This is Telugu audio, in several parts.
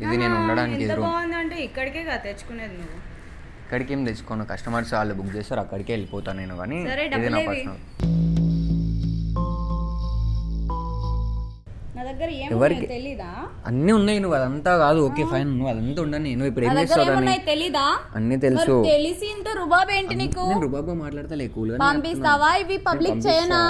ఇది నేను ఉండడానికి ఎంత రూమ్. బాగుందంటే ఇక్కడికే కదా తెచ్చుకునేది నువ్వు. ఇక్కడికి ఏం తెచ్చుకోను, కస్టమర్స్ వాళ్ళు బుక్ చేస్తారు అక్కడికే వెళ్ళిపోతాను నేను. కానీ సరే, ఇది నా డబ్బులేవి? పర్సనల్. నా దగ్గర ఎవరికి? ఏమున్నాయో తెలీదా? అన్నీ ఉన్నాయి, నువ్వు అదంతా కాదు. ఓకే ఫైన్, నువ్వు అదంతా ఉండని. నువ్వు ఇప్పుడు నా ఏం దగ్గర చేస్తావు ఏమున్నాయో తెలీదా? అన్నీ తెలుసు. మరి తెలిసి ఇంత రుబాబ్ ఏంటి నీకు? నేను రుబాబా మాట్లాడతా లే, కూల్ పంపిస్తావా? ఇవి పబ్లిక్ చేయనా?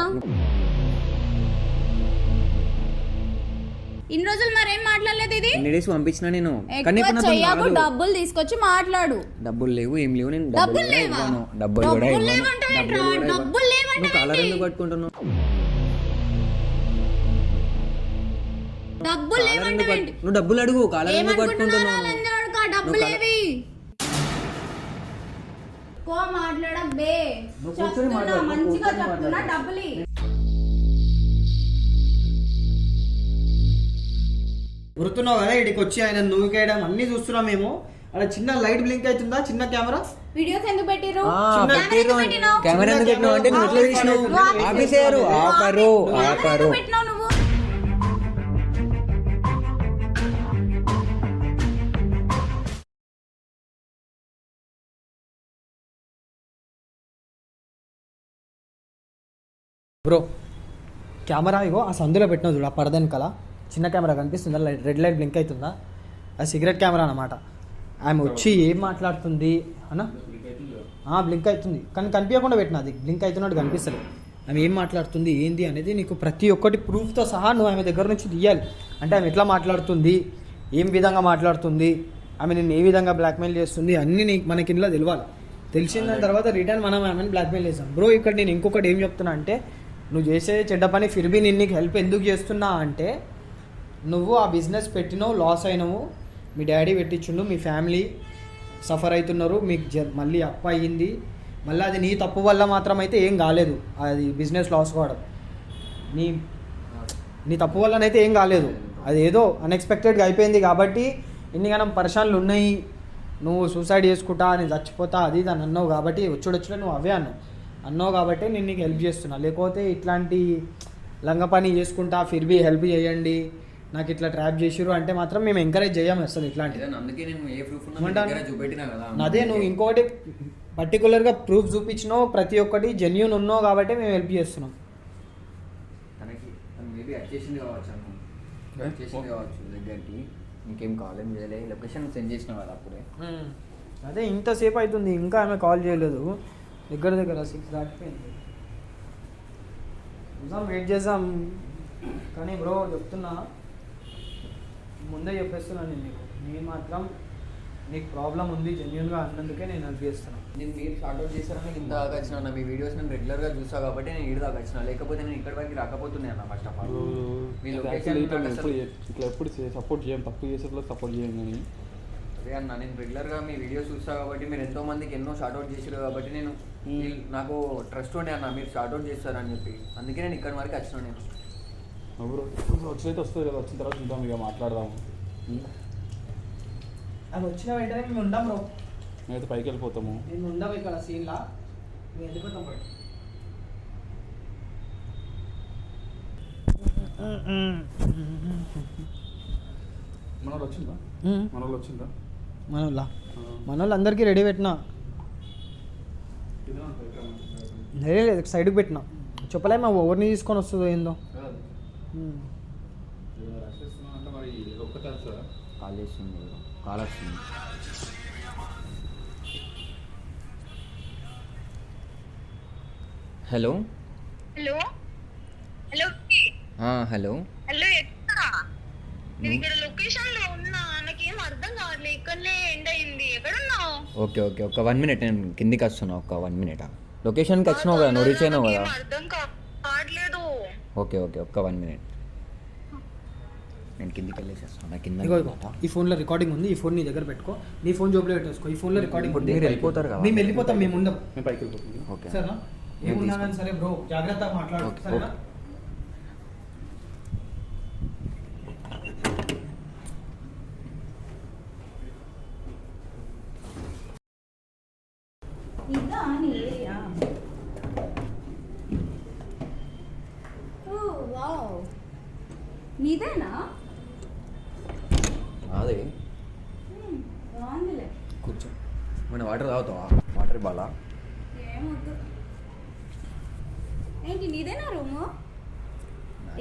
ఇన్ని రోజులు మరేం మాట్లాడలేదు ఇది? ఎన్ని డేస్ పంపించినా నేను. కానీ ఎక్కువ ఇప్పుడు నాతో చెయ్యకు, కాదు. డబ్బులు తీసుకొచ్చి మాట్లాడు. డబ్బులు లేవు, ఏం లేవు. నేను డబ్బులు కూడా లేవా? ఇవ్వను. డబ్బులు కూడా డబ్బులు ఇవ్వను. లేవంటావేంట్రా? డబ్బులు కూడా ఇవ్వను. డబ్బులు లేవంటావేంటి? నువ్వు కాలర్ ఎందుకు పట్టుకుంటున్నావు? డబ్బులు కాలర్ ఎందుకు లేవంటావేంటి? పట్టు- నువ్వు డబ్బులు అడుగు, కాలర్ ఎందుకు పట్టుకుంటున్నావు? డబ్బులేవి మాట్లాడక బే. నువ్వు కూర్చొని చెప్తున్నా, మాట్లాడు, నువ్వు మంచిగా కూర్చొని చెప్తున్నా, మాట్లాడు. డబ్బులు గుర్తున్నావు కదా ఇక్కడికి వచ్చి ఆయన నూకేయడం అన్ని చూస్తున్నాం మేము. అలా చిన్న లైట్ బ్లింక్ అవుతుందా, చిన్న కెమెరా? వీడియోస్ ఎందుకు పెట్టిరు? కెమెరా ఎందుకు పెట్టినావు అంటే నువ్వు ఎట్లా తీసినావు? ఆఫీసర్ ఆపరు ఆపరు. పెట్టినావు నువ్వు. బ్రో కెమెరా ఇగో ఆ సందులో పెట్టినా చూడు, ఆ పడదని కల చిన్న కెమెరా కనిపిస్తుందా? రెడ్ లైట్ బ్లింక్ అవుతుందా? అది సిగరెట్ కెమెరా అన్నమాట. ఆమె వచ్చి ఏం మాట్లాడుతుంది అన్న? బ్లింక్ అవుతుంది కానీ కనిపించకుండా పెట్టిన, అది బ్లింక్ అవుతున్నట్టు కనిపిస్తుంది. ఆమె ఏం మాట్లాడుతుంది ఏంది అనేది నీకు ప్రతి ఒక్కటి ప్రూఫ్తో సహా నువ్వు ఆమె దగ్గర నుంచి తీయాలి. అంటే ఆమె ఎట్లా మాట్లాడుతుంది, ఏం విధంగా మాట్లాడుతుంది, ఆమె నిన్ను ఏ విధంగా బ్లాక్మెయిల్ చేస్తుంది అన్నీ నీకు మనకి ఇంట్లో తెలియాలి. తెలిసిన తర్వాత రిటర్న్ మనం ఆమెను బ్లాక్మెయిల్ చేస్తాం. బ్రో ఇక్కడ నేను ఇంకొకటి ఏం చెప్తున్నా అంటే, నువ్వు చేసే చెడ్డ పని ఫిర్బీ నేను నీకు హెల్ప్ ఎందుకు చేస్తున్నా అంటే, నువ్వు ఆ బిజినెస్ పెట్టినావు, లాస్ అయినావు, మీ డాడీ పెట్టించుండు, మీ ఫ్యామిలీ సఫర్ అవుతున్నారు, మీకు మళ్ళీ అప్పు అయ్యింది, మళ్ళీ అది నీ తప్పు వల్ల మాత్రం అయితే ఏం కాలేదు. అది బిజినెస్ లాస్ కావడం నీ తప్పు వల్లనైతే ఏం కాలేదు. అది ఏదో అన్ఎక్స్పెక్టెడ్గా అయిపోయింది కాబట్టి ఎన్నిగానం పరిశాన్లు ఉన్నాయి. నువ్వు సూసైడ్ చేసుకుంటా, నేను చచ్చిపోతా అది ఇది అని అన్నావు కాబట్టి వచ్చుడొచ్చుడే నువ్వు అవే అన్నావు కాబట్టి నేను నీకు హెల్ప్ చేస్తున్నా. లేకపోతే ఇట్లాంటి లంగ పని చేసుకుంటా ఫిర్బీ హెల్ప్ చేయండి, నాకు ఇట్లా ట్రాప్ చేసిరు అంటే మాత్రం మేము ఎంకరేజ్ చేయము అసలు. ఇట్లాంటి అదే నువ్వు ఇంకోటి పర్టికులర్గా ప్రూఫ్ చూపించినావు, ప్రతి ఒక్కటి జెన్యూన్ ఉన్నావు కాబట్టి మేము హెల్ప్ చేస్తున్నాం. దగ్గరికి ఇంకేం కాలేం చేయలే, లొకేషన్ సెండ్ చేసిన కదా అప్పుడే. అదే ఇంతసేపు అవుతుంది ఇంకా ఆమె కాల్ చేయలేదు. దగ్గర 6 దాటిపోయింది. వెయిట్ చేద్దాం కానీ బ్రో చెప్తున్నా, ముందే చెప్పేస్తున్నాను నేను మాత్రం నీకు ప్రాబ్లం ఉంది జెన్యూన్గా అన్నందుకే నేను హెల్ప్ చేస్తున్నాను. నేను మీరు షార్ట్అవుట్ చేశారని ఇంత దాకా వచ్చిన, మీ వీడియోస్ నేను రెగ్యులర్గా చూసా కాబట్టి నేను ఇటు దాకా వచ్చిన, లేకపోతే నేను ఇక్కడి వరకు రాకపోతున్నాయి అన్న. First of all me location ఇట్లా ఎప్పుడు సపోర్ట్ చేయం, తప్పు చేసేట్లో సపోర్ట్ చేయం. కానీ అదే అన్న, నేను రెగ్యులర్గా మీ వీడియోస్ చూస్తా కాబట్టి, మీరు ఎంతో మందికి ఎన్నో షార్ట్అవుట్ చేసారు కాబట్టి నేను నాకు ట్రస్ట్ ఉండే అన్న మీరు షార్ట్అవుట్ చేస్తారని చెప్పి, అందుకే నేను ఇక్కడి వరకు వచ్చిన. నేను బ్రో వచ్చినైతే వస్తుంది కదా, వచ్చిన తర్వాత చూద్దాం, ఇక మాట్లాడదాము. అది వచ్చిన వెంటనే మేము ఉండం బ్రో, మేమైతే పైకి వెళ్ళిపోతాము. మేము ఉండం ఇక్కడ సీన్లా, మేము వెళ్ళిపోతాం బయట. మనోళ్ళు వచ్చిందా? మనోళ్ళు వచ్చిందా? మనోళ్ళు అందరికీ రెడీ పెట్టినా, లేదు సైడ్కి పెట్టినా. చెప్పలే మా ఎవరిని తీసుకొని వస్తుందో ఏందో. కాల్ చేస్తుంది, కాల్ వస్తుంది. Hello hello hello hello hello ఎక్కడ? నేను ఇక్కడ లొకేషన్ లో ఉన్నా, నాకేం అర్థం కావట్లేదు. ఇక్కడనే ఎండ్ అయింది. ఎక్కడున్నావు? ఓకే ఓకే, ఒక 1 minute నేను కిందికి వస్తున్నా. ఒక 1 minute. లొకేషన్కి వచ్చినావు కదా, నువ్వు రీచ్ అయినావు కదా. అర్థం కావట్లేదు. ఓకే ఓకే, ఒక్క 1 minute నేను కిందికి వెళ్ళేసేస్తాను. కింద ఈ ఫోన్లో రికార్డింగ్ ఉంది, ఈ ఫోన్ నీ దగ్గర పెట్టుకో, నీ ఫోన్ జోబులో పెట్టేసుకో. ఈ ఫోన్లో రికార్డింగ్ ఉంది. మీరు వెళ్ళిపోతారు కదా? మేము వెళ్ళిపోతాం, మేము ఉండం. మేము పైకి వెళ్ళిపోతాం. ఓకే సరేనా? ఏమున్నా కానీ సరే బ్రో, జాగ్రత్తగా మాట్లాడు. సరేనా? ఇదా నీ ఏరియా? ఓ వావ్, నీదేనా? నాదే బాగుందిలే. కూర్చో. మన వాటర్ తాగుతావా? వాటర్ బాలా? ఏమొద్దు. ఏంటి నీదేనా రూము?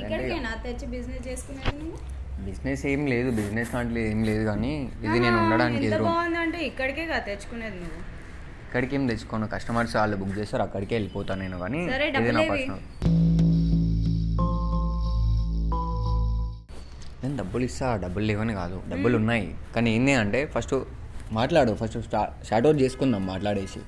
ఇక్కడికేనా తెచ్చి బిజినెస్ చేసుకునేది నువ్వు? బిజినెస్ ఏం లేదు, బిజినెస్ లాంటిది ఏం లేదు, కానీ ఇది నేను ఉండడానికి ఎంత రూమ్. బాగుందంటే ఇక్కడికే కదా తెచ్చుకునేది నువ్వు. ఇక్కడికి ఏం తెచ్చుకోను, కస్టమర్స్ వాళ్ళు బుక్ చేస్తారు, అక్కడికే వెళ్ళిపోతాను నేను. కానీ సరే, ఇది నా డబ్బులేవి? పర్సనల్. నేను డబ్బులు ఇస్తా, డబ్బులు లేవని కాదు, డబ్బులు ఉన్నాయి. కానీ ఏంటి అంటే ఫస్ట్ షార్ట్ అవుట్ చేసుకుందాం మాట్లాడేసి.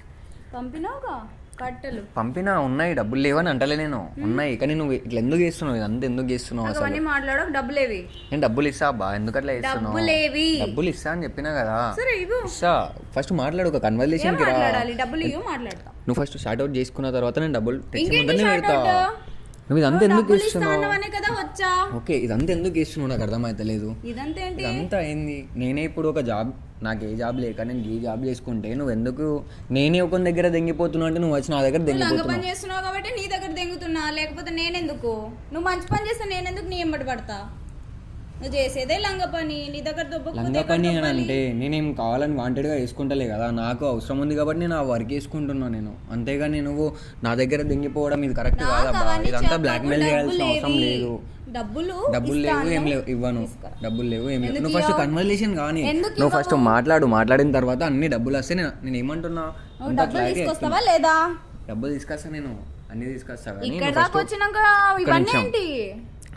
పంపినావుగా కట్టెలు. పంపినా ఉన్నాయి, డబ్బులు లేవని అంటలే నేను, ఉన్నాయి. కానీ నువ్వు ఇట్లా ఎందుకు చేస్తున్నావు, ఇదంతా ఎందుకు చేస్తున్నావు అసలు? అవన్నీ మాట్లాడకు. డబ్బులేవి? నేను డబ్బులు ఇస్తా అబ్బా, ఎందుకు అట్లా చేస్తున్నావు? డబ్బులేవి? డబ్బులు ఇస్తా అని చెప్పినా కదా. సరే ఇవ్వు. ఇస్తా. ఫస్ట్ మాట్లాడు, ఒక ఏం కన్వర్జేషన్కి రా. మాట్లాడాలి? డబ్బులు ఇవ్వు, మాట్లాడతా. నువ్వు ఫస్ట్ షార్ట్ అవుట్ చేసుకున్న తర్వాత నేను డబ్బులు తెచ్చి ఇంకేంటి ముందరనే షార్ట్ పెడతా. అవుట్? నువ్వు ఇదంతా ఎందుకు డబ్బులు ఇస్తున్నావు? ఇస్తానవనే కదా వచ్చా. ఓకే, ఇదంతా ఎందుకు ఇస్తున్నావు నాకు అర్థమైతలేదు. ఇదంతా ఏంటి? ఇదంతా ఏంది? నేనే ఇప్పుడు ఒక జాబ్, నాకు ఏ జాబ్ లేక నేను ఈ జాబ్ చేసుకుంటే నువ్వు ఎందుకు నేనే ఒక దగ్గర దెంగిపోతున్నావు అంటే నువ్వు వచ్చి నా దగ్గర లంగ పని దెంగిపోతున్నావు. చేస్తున్నావు కాబట్టి నీ దగ్గర దెంగుతున్నా, లేకపోతే నేనెందుకు? నువ్వు మంచి పని చేస్తే నేనెందుకు నీ ఎంబడి పడతా? నువ్వు చేసేదే లంగ పని, నీ దగ్గర లంగా పని అని అంటే నేనేం కావాలని వాంటెడ్గా వేసుకుంటలే కదా, నాకు అవసరం ఉంది కాబట్టి నేను ఆ వర్క్ వేసుకుంటున్నా నేను. అంతేగాని నువ్వు నా దగ్గర దెంగిపోవడం ఇది కరెక్ట్ కాదబ్బా. ఇదంతా బ్లాక్మెయిల్ చేయాల్సిన అవసరం లేదు. డబ్బులు లేవు, ఏం లేవు, ఇవ్వను. డబ్బులు లేవు, ఏం లేవు. ఎందుకు నువ్వు ఫస్ట్ ఇవ్వవు? కన్వర్సేషన్ కానీ ఎందుకు నువ్వు ఫస్ట్ మాట్లాడిన తర్వాత అన్ని డబ్బులు వస్తే నేను ఏమంటున్నా నువ్వు అంతా డబ్బులు clarity తీసుకొస్తావా చెప్తున్నా. లేదా? డబ్బులు తీసుకొస్తా, నేను అన్ని తీసుకొస్తా. కానీ ఇక్కడ నువ్వు దాకా first వచ్చినాక ఇవన్నీ నిమిషం. ఏంటి?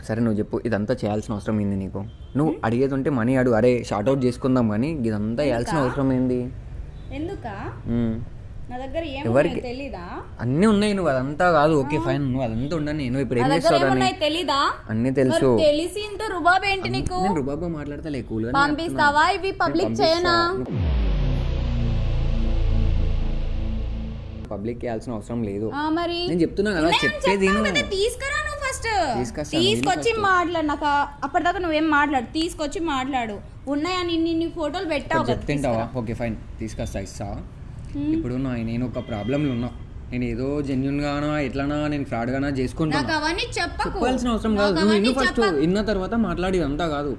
సరే నువ్వు చెప్పు, ఇదంతా చేయాల్సిన అవసరం ఏంది నీకు? నువ్వు అడిగేది ఉంటే మనీ అడుగు, అరే షార్ట్ అవుట్ చేసుకుందాం, కానీ ఇదంతా చేయాల్సిన అవసరం ఏంది? ఎందుకా? ఉమ్. నా దగ్గర ఎవరికి? ఏమున్నాయి తెలీదా? అన్నీ ఉన్నాయి, నువ్వు అదంతా కాదు. ఓకే ఫైన్, నువ్వు అదంతా ఉండని. నువ్వు ఇప్పుడు నా ఏం దగ్గర చేస్తావు అని ఏమున్నాయి తెలీదా? అన్నీ తెలుసు. మరి తెలిసి ఇంత రుబాబ్ ఏంటి నీకు? నేను రుబాబా మాట్లాడతా లే, కూల్గా పంపిస్తావా? ఇవి పబ్లిక్ చేయనా? పబ్లిక్ చేయాల్సిన అవసరం లేదు. మరి నేను చెప్తున్నా కదా, నేను చెప్పేది చెప్పాను విను. కదా, తీసుకురా నువ్వు ఫస్ట్. తీసుకొస్తాను, తీసుకొచ్చి నేను మాట్లాడు. నాకు అప్పటిదాకా నువ్వేం మాట్లాడు, తీసుకొచ్చి మాట్లాడు. ఉన్నాయని ఇన్ని ఫోటోలు పెట్టావు కదా, చెప్తుంటావా? ఓకే ఫైన్, తీసుకొస్తా, ఇస్తా. ఇప్పుడు నేను ఒక ప్రాబ్లంలో ఉన్నా. నేను ఏదో జెన్యున్ గానా ఎట్లానా నేను ఫ్రాడ్ గానా చేసుకుంటున్నా. నాకు అవన్నీ చెప్పకు. చెప్పాల్సిన అవసరం కాదు. నువ్వు ఇನ್ನು ఫస్ట్ విన్న తర్వాత మాట్లాడి అంతా కాదు.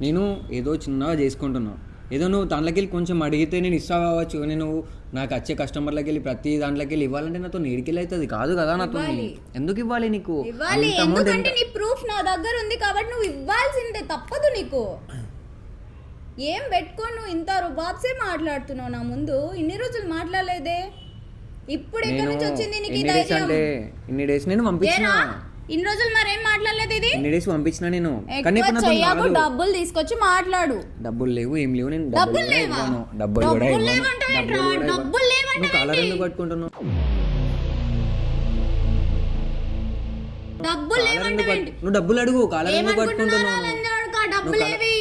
నేను ఏదో చిన్నగా చేసుకుంటున్నా. ఏదో నువ్వు దాంట్లోకి వెళ్ళి కొంచెం అడిగితే నేను ఇస్తా కావచ్చు. నేను నాకు వచ్చే కస్టమర్లకి వెళ్ళి ప్రతి దాంట్లోకి వెళ్ళి ఇవ్వాలంటే నాతో నీడికెళ్ళి అవుతుంది కాదు కదా. నాతో ఎందుకు ఇవ్వాలి నీకు? ఇవ్వాలి, ఎందుకంటే నీ ప్రూఫ్ నా దగ్గర ఉంది కాబట్టి నువ్వు ఇవ్వాల్సిందే, తప్పదు నీకు. ఏం పెట్టుకొని నువ్వు ఇంత రుబాబ్సే మాట్లాడుతున్నావు నా ముందు? ఇన్ని రోజులు మాట్లాడలేదే, ఇప్పుడు ఎక్కడి నుంచి వచ్చింది నీకు ఈ ధైర్యం? అంటే ఇన్ని డేస్ నేను పంపించిన. ఇన్ని రోజులు మరేం మాట్లాడలేదు ఇది? ఇన్ని డేస్ పంపించిన నేను. ఎక్కువ చెయ్యకు, డబ్బులు తీసుకొచ్చి మాట్లాడు. డబ్బులు లేవు, ఏం లేవు. నేను డబ్బులు లేవా? డబ్బులు కూడా ఇవ్వను. లేవంటావేంట్రా? డబ్బులు నువ్వు కాలర్ ఎందుకు పట్టుకుంటున్నావు? డబ్బులు లేవంటావేంటి? నువ్వు డబ్బులు అడుగు, కాలర్ ఎందుకు పట్టుకుంటున్నావు? డబ్బులేవి?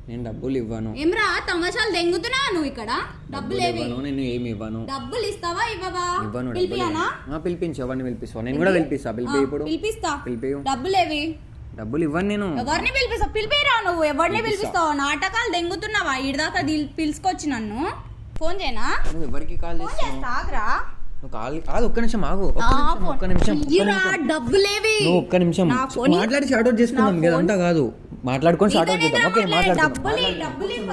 నేను డబ్బులు ఇవ్వను. ఏమ్రా తమాషాలు దెంగుతున్నావా నువ్వు ఇక్కడ? డబ్బులేవి? ఇవ్వను, నేను ఏమి ఇవ్వను. డబ్బులు ఇస్తావా ఇవ్వవా? ఇవ్వను. పిలిపియానా? పిలిపించు, ఎవరిని పిలిపిస్తావు? నేను కూడా పిలిపిస్తా. పిలిపి ఇప్పుడు పిలిపిస్తా. పిలిపియు. డబ్బులేవి? డబ్బులు ఇవ్వను నేను. ఎవరిని పిలిపిస్తావు? పిలిపిరా నువ్వు. ఎవరిని పిలిపిస్తావు? నాటకాలు దెంగుతున్నావా? ఇడిదాకా పిలుచుకొచ్చి నన్ను ఫోన్ చేయనా? నువ్వు ఎవరికి కాల్ ఫోన్ చేస్తావు? చేస్తా, ఆగురా. నువ్వు కాల్ కాదు, ఒక్క నిమిషం ఆగు. ఒక్క నిమిషం. ఇరా, డబ్బులేవి? నువ్వు ఒక్క నిమిషం నా ఫోన్ మాట్లాడి షార్ట్ అవుట్ చేసుకుందాం. ఇదంతా కాదు, మాట్లాడుకొని షార్ట్ అవుట్ చేద్దాం. ఓకే మాట్లాడుకుందాం. డబ్బులు నేను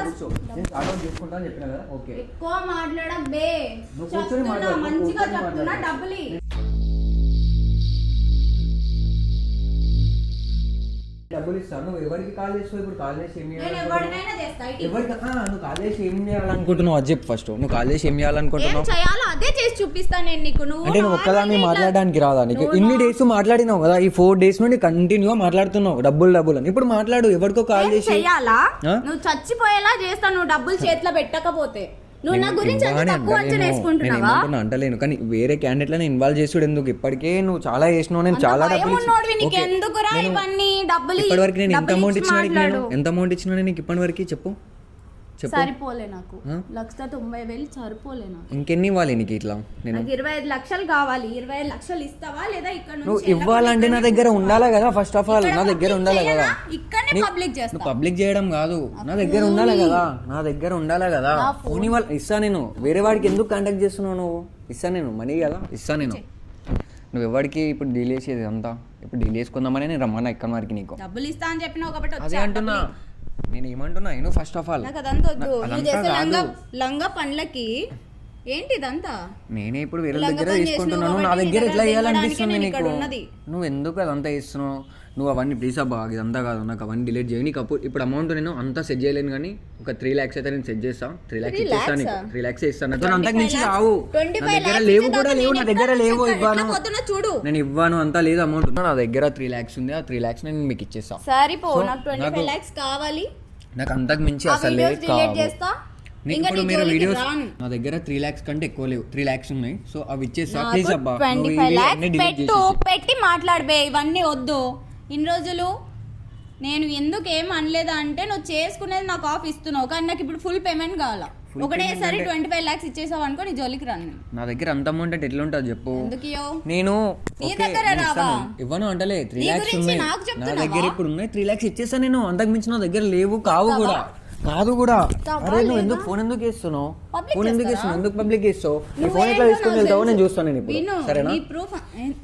షార్ట్ అవుట్ చేసుకుంటా అని చెప్పినా కదా. ఓకే ఎక్కువ మాట్లాడక బే. నువ్వు కూర్చొని చెప్తున్నా, మాట్లాడు, నువ్వు మంచిగా కూర్చొని చెప్తున్నా. మాట్లాడు. డబ్బులు డబ్బులు ఇస్తాను. నువ్వు ఎవరికి కాల్ చేస్తావు? ఇప్పుడు కాల్ చేసి ఏం నేను ఎవరినైనా చేస్తా. ఇటు. ఎవరికి నువ్వు కాల్ చేసి ఏం చేయాలనుకుంటున్నావు అది చెప్పు ఫస్ట్. నువ్వు కాల్ చేసి ఏం చేయాలనుకుంటున్నావు? ఏం చేయాలో అదే చేసి చూపిస్తా నేను నీకు. అంటే నువ్వు ఒక్కదాన్ని మాట్లాడడానికి రాదా నీకు? ఇన్ని డేస్ మాట్లాడినావు కదా, ఈ 4 days నుండి కంటిన్యూగా మాట్లాడుతున్నావు డబ్బులు అని. ఇప్పుడు మాట్లాడు, ఎవరికో కాల్ చేసి. చెయ్యాలా? ఆ? నువ్వు చచ్చిపోయేలా చేస్తా నువ్వు డబ్బులు చేతిలో పెట్టకపోతే. నువ్వు నా గురించి అంత తక్కువ అంచనా వేసుకుంటున్నావా? అంటలేను, కానీ వేరే క్యాండిడేట్లను ఇన్వాల్వ్ చేసుడు ఎందుకు? ఇప్పటికే నువ్వు చాలా చేసినావు. నేను చాలా డబ్బులు ఎందుకురా ఇవన్నీ డబ్బులు? ఇప్పటివరకు నేను ఎంత అమౌంట్ ఇచ్చినా నీకు? మాట్లాడు. నేను ఎంత అమౌంట్ ఇచ్చినా నీకు ఇప్పటివరకు? చెప్పు చెప్పు. సరిపోలే నాకు. 1,90,000 సరిపోలే నాకు. ఇంకెన్ని ఇవ్వాలి నీకు ఇట్లా? నేను నాకు 25 లక్షలు కావాలి. 25 లక్షలు ఇస్తావా లేదా? ఇక్కడ నువ్వు ఇవ్వాలంటే నా దగ్గర ఉండాలా కదా. ఫస్ట్ ఆఫ్ ఆల్ నా దగ్గర ఉండాలి కదా. ఇక్కడనే పబ్లిక్ చేస్తా. నువ్వు పబ్లిక్ చేయడం కాదు, నా దగ్గర ఉండాలి కదా. నా దగ్గర ఉండాలి కదా. ఫోన్ ఇవ్వాలి, ఇస్తా నేను. వేరే వాడికి ఎందుకు కాంటాక్ట్ చేస్తున్నావు నువ్వు? ఇస్తా నేను, మనీ కదా ఇస్తా నేను. నువ్వు ఎవరికి ఇప్పుడు డీల్ చేసేది అంతా ఇప్పుడు డీల్ చేసుకుందామని నేను రమ్మన్నా ఇక్కడ వరకు నీకు డబ్బులు ఇస్తా అని చెప్పినావు కాబట్టి అదే వచ్చా. అంటున్నా, నేను ఏమంటున్నా నేను ఫస్ట్ ఆఫ్ ఆల్ నాకు అదంతా వద్దు. నువ్వు అదంతా చేసే కాదు. లంగా పనులకి ఏంటి ఇదంతా? నేనే ఇప్పుడు వేరే లంగా దగ్గర పని తీసుకుంటున్నాను, చేసినావు నా కాబట్టి దగ్గర నీ ఎట్లా దగ్గర చేయాలనిపిస్తుంది నేను నీకు? ఇక్కడ ఉన్నది. నువ్వు ఎందుకు అదంతా ఇస్తున్నావు? నువ్వు అవన్నీ ప్లీజ్ అబ్బా ఇదంతా కాదు, నాకు అవన్నీ డిలీట్ చేయి. నీకు అప్పుడు ఇప్పుడు అమౌంట్ నేను అంతా సెట్ చేయలేను, కానీ ఒక 3 lakhs అయితే నేను సెట్ చేస్తాను. 3 lakhs ఇచ్చేస్తాను నీకు, 3 lakhs ఇస్తాను. నాకు అంతకు మించి రావు, నా 25 దగ్గర lakhs లేవు ఇచ్చేదాకా కూడా లేవు, నా నేను దగ్గర ఎట్లా లేవు, ఎట్లా ఇవ్వను. పోతున్నా చూడు. నేను ఇవ్వను, అంతా లేదు అమౌంట్. నా దగ్గర 3 lakhs ఉంది, ఆ 3 lakhs నేను మీకు ఇచ్చేస్తాను. సరిపో, So, నాకు 25 lakhs కావాలి. నాకు అంతకు మించి ఆ అసలు వీడియోస్ డిలీట్ కావు. చేస్తా. నీకు ఇంకా ఇప్పుడు నీ మీరు జోలికి వీడియోస్ రాను. నా దగ్గర 3 lakhs కంటే ఎక్కువ లేవు, 3 lakhs ఉన్నాయి. సో అవి ఇచ్చేస్తా నాకు ప్లీజ్ అబ్బా. 25 lakhs పెట్టి మాట్లాడబే, ఇవన్నీ వద్దు. ఇన్ని రోజులు నేను ఎందుకు ఏం అనలేదా అంటే నువ్వు చేసుకునేది నాకు ఆఫ్ ఇస్తున్నావు, కానీ నాకు ఇప్పుడు ఫుల్ పేమెంట్ కావాలా. Full ఒకటేసారి payment 25 lakhs ఇచ్చేసావు అనుకో, నీ జోలికి రాను నేను. నా దగ్గర అంత అమౌంట్ అంటే ఎట్లా ఉంటుంది చెప్పు? ఎందుకు ఇయ్యవు? నేను నీ ఓకే, దగ్గర నేను రావా? ఇస్తాను. ఇవ్వను అంటలే, 3 నీ lakhs గురించి ఉన్నాయి నాకు నా చెప్తున్నావా? దగ్గర, ఇప్పుడు ఉన్నాయి 3 lakhs ఇచ్చేస్తాను నేను. అంతకు మించి నా దగ్గర లేవు, కావు కూడా కాదు కూడా. ఇస్తావా అరే నువ్వు లేదా? ఎందుకు ఫోన్ ఎందుకు ఇస్తున్నావు? Public ఫోన్ ఎందుకు చేస్తారా? ఇస్తున్నావు? ఎందుకు పబ్లిక్ ఇస్తావు? నీ నువ్వేంటో ఫోన్ ఎట్లా తీసుకొని నాకు వెళ్తావో నేను తెలుసు. చూస్తాను నేను ఇప్పుడు, విను, సరేనా? నీ proof